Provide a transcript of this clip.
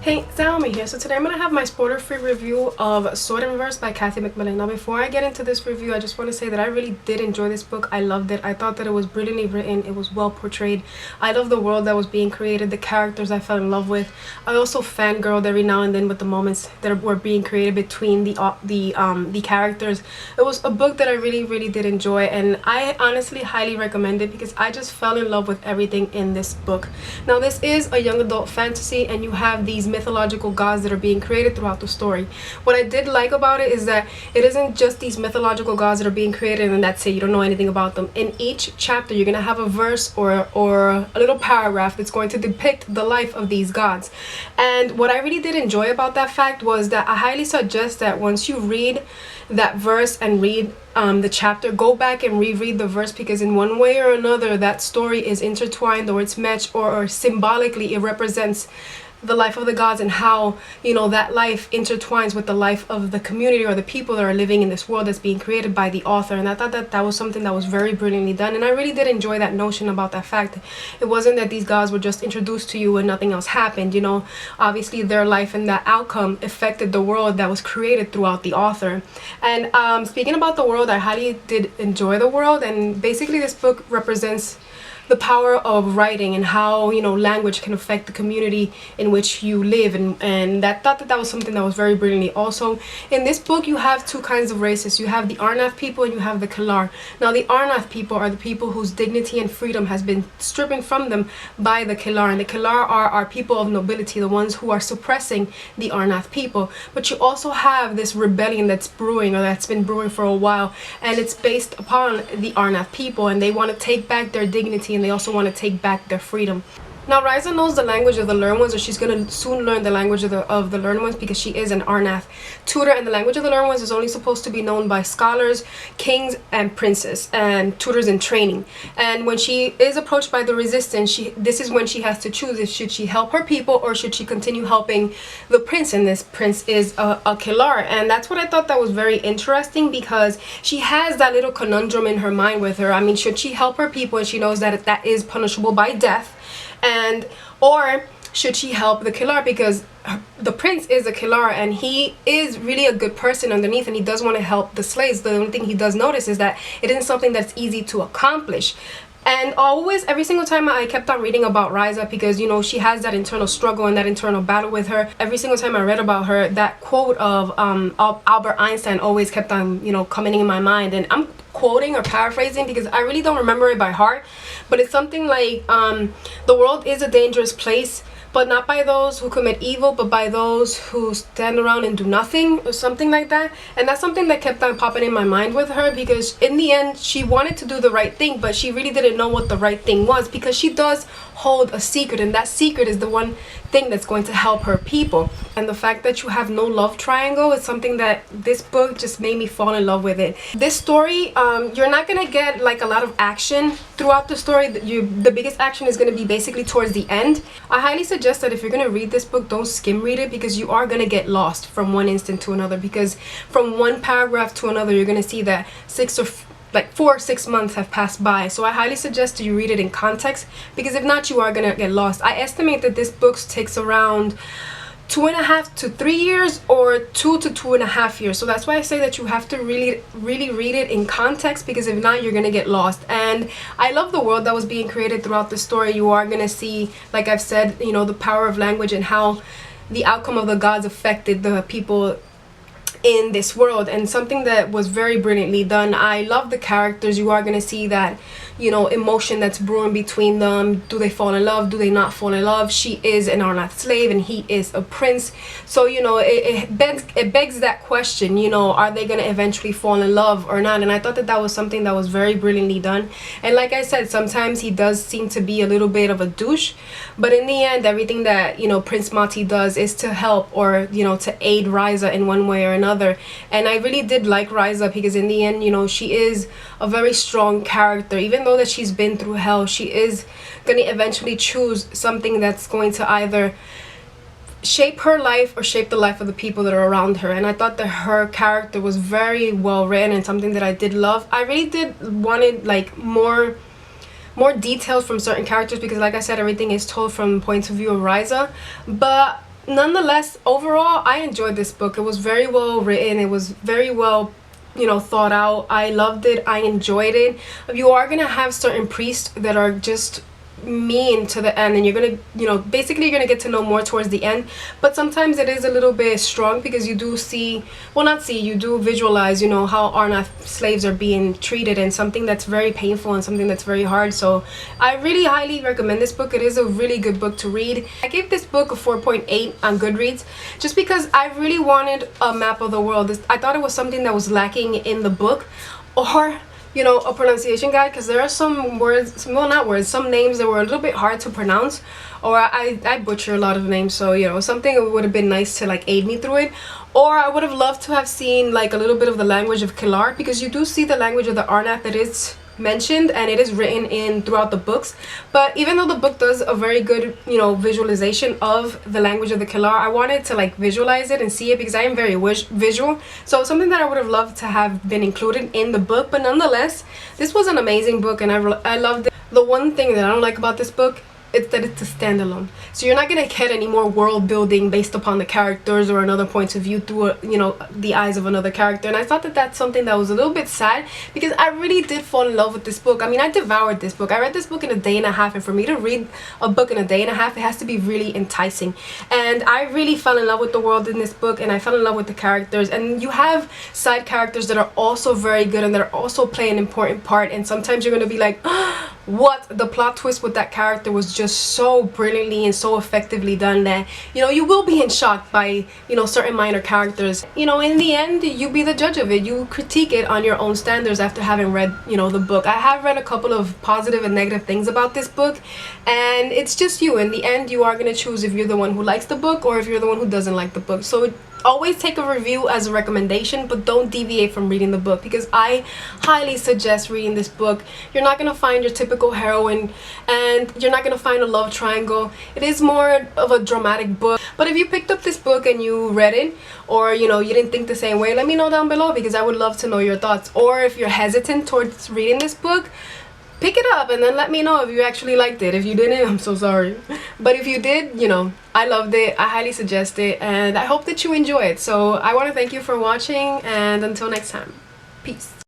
Hey, Xiomy here. So today I'm going to have my spoiler-free review of Sword and Verse by Kathy MacMillan. Now before I get into this review, I just want to say that I really did enjoy this book. I loved it. I thought that it was brilliantly written. It was well portrayed. I love the world that was being created, the characters I fell in love with. I also fangirled every now and then with the moments that were being created between the characters. It was a book that I really did enjoy, and I honestly highly recommend it because I just fell in love with everything in this book. Now this is a young adult fantasy, and you have these mythological gods that are being created throughout the story. What I did like about it is that it isn't just these mythological gods that are being created and that's it, you don't know anything about them. In each chapter you're gonna have a verse or a little paragraph that's going to depict the life of these gods. And what I really did enjoy about that fact was that I highly suggest that once you read that verse and read the chapter, go back and reread the verse, because in one way or another that story is intertwined, or it's matched, or symbolically it represents the life of the gods and how, you know, that life intertwines with the life of the community or the people that are living in this world that's being created by the author. And I thought that that was something that was very brilliantly done, and I really did enjoy that notion about that fact. It wasn't that these gods were just introduced to you and nothing else happened, you know. Obviously their life and that outcome affected the world that was created throughout the author. And speaking about the world, I highly did enjoy the world, and basically this book represents the power of writing and how, you know, language can affect the community in which you live, and that thought that that was something that was very brilliantly. Also in this book you have two kinds of races. You have the Arnath people and you have the Kalar. Now the Arnath people are the people whose dignity and freedom has been stripping from them by the Kalar, and the Kalar are people of nobility, the ones who are suppressing the Arnath people. But you also have this rebellion that's brewing, or that's been brewing for a while, and it's based upon the Arnath people, and they want to take back their dignity, and they also want to take back their freedom. Now Ryza knows the language of the learned ones, or she's going to soon learn the language of the learned ones, because she is an Arnath tutor, and the language of the learned ones is only supposed to be known by scholars, kings, and princes, and tutors in training. And when she is approached by the resistance, this is when she has to choose if should she help her people or should she continue helping the prince, and this prince is a Kalar. And that's what I thought that was very interesting, because she has that little conundrum in her mind with her. I mean, should she help her people, and she knows that that is punishable by death, and or should she help the Kalar, because the prince is a Kalar and he is really a good person underneath, and he does want to help the slaves. The only thing he does notice is that it isn't something that's easy to accomplish. And always, every single time I kept on reading about Ryza, because, you know, she has that internal struggle and that internal battle with her. Every single time I read about her, that quote of Albert Einstein always kept on, you know, coming in my mind. And I'm quoting or paraphrasing because I really don't remember it by heart, but it's something like the world is a dangerous place, but not by those who commit evil, but by those who stand around and do nothing, or something like that. And that's something that kept on popping in my mind with her, because in the end she wanted to do the right thing, but she really didn't know what the right thing was, because she does hold a secret, and that secret is the one thing that's going to help her people. And the fact that you have no love triangle is something that this book just made me fall in love with it. This story, you're not gonna get like a lot of action throughout the story. The biggest action is going to be basically towards the end. I highly suggest that if you're going to read this book, don't skim read it, because you are going to get lost from one instant to another, because from one paragraph to another you're going to see that 4 or 6 months have passed by. So I highly suggest you read it in context, because if not, you are going to get lost. I estimate that this book takes around 2.5 to 3 years, or 2 to 2.5 years. So that's why I say that you have to really read it in context, because if not, you're gonna get lost. And I love the world that was being created throughout the story. You are gonna see, like I've said, you know, the power of language and how the outcome of the gods affected the people in this world, and something that was very brilliantly done. I love the characters. You are gonna see that, you know, emotion that's brewing between them. Do they fall in love? Do they not fall in love? She is an Arnath slave and he is a prince, so you know, it begs that question, you know, are they gonna eventually fall in love or not? And I thought that that was something that was very brilliantly done. And like I said, sometimes he does seem to be a little bit of a douche, but in the end, everything that, you know, Prince Mati does is to help, or, you know, to aid Ryza in one way or another. And I really did like Ryza, because in the end, you know, she is a very strong character. Even though that she's been through hell, she is gonna eventually choose something that's going to either shape her life or shape the life of the people that are around her. And I thought that her character was very well written, and something that I did love. I really did wanted like more details from certain characters, because like I said, everything is told from the point of view of Ryza. But nonetheless, overall, I enjoyed this book. It was very well written. It was very well, you know, thought out. I loved it. I enjoyed it. You are gonna have certain priests that are just mean to the end, and you're gonna, you know, basically you're gonna get to know more towards the end. But sometimes it is a little bit strong, because you do see, well, not see, you do visualize, you know, how Arnath slaves are being treated, and something that's very painful and something that's very hard. So I really highly recommend this book. It is a really good book to read. I gave this book a 4.8 on Goodreads, just because I really wanted a map of the world. I thought it was something that was lacking in the book, or, you know, a pronunciation guide, because there are some words, well, not words, some names that were a little bit hard to pronounce, or I butcher a lot of names. So, you know, something that would have been nice to like aid me through it. Or I would have loved to have seen like a little bit of the language of Kilar, because you do see the language of the Arnath that is mentioned, and it is written in throughout the books. But even though the book does a very good, you know, visualization of the language of the Kilar, I wanted to like visualize it and see it, because I am very visual. So something that I would have loved to have been included in the book. But nonetheless, this was an amazing book, and I loved it. The one thing that I don't like about this book, it's that it's a standalone, so you're not gonna get any more world building based upon the characters or another points of view through you know, the eyes of another character. And I thought that that's something that was a little bit sad, because I really did fall in love with this book. I mean, I devoured this book. I read this book in a day and a half, and for me to read a book in a day and a half, it has to be really enticing. And I really fell in love with the world in this book, and I fell in love with the characters. And you have side characters that are also very good, and that are also play an important part, and sometimes you're gonna be like, what, the plot twist with that character was just so brilliantly and so effectively done that, you know, you will be in shock by, you know, certain minor characters. You know, in the end, you be the judge of it. You critique it on your own standards after having read, you know, the book. I have read a couple of positive and negative things about this book, and it's just you. In the end, you are going to choose if you're the one who likes the book or if you're the one who doesn't like the book. So always take a review as a recommendation, but don't deviate from reading the book, because I highly suggest reading this book. You're not going to find your typical heroine, and you're not going to find a love triangle. It is more of a dramatic book. But if you picked up this book and you read it, or, you know, you didn't think the same way, let me know down below, because I would love to know your thoughts. Or if you're hesitant towards reading this book, pick it up and then let me know if you actually liked it. If you didn't, I'm so sorry. But if you did, you know, I loved it. I highly suggest it, and I hope that you enjoy it. So I want to thank you for watching, and until next time, peace.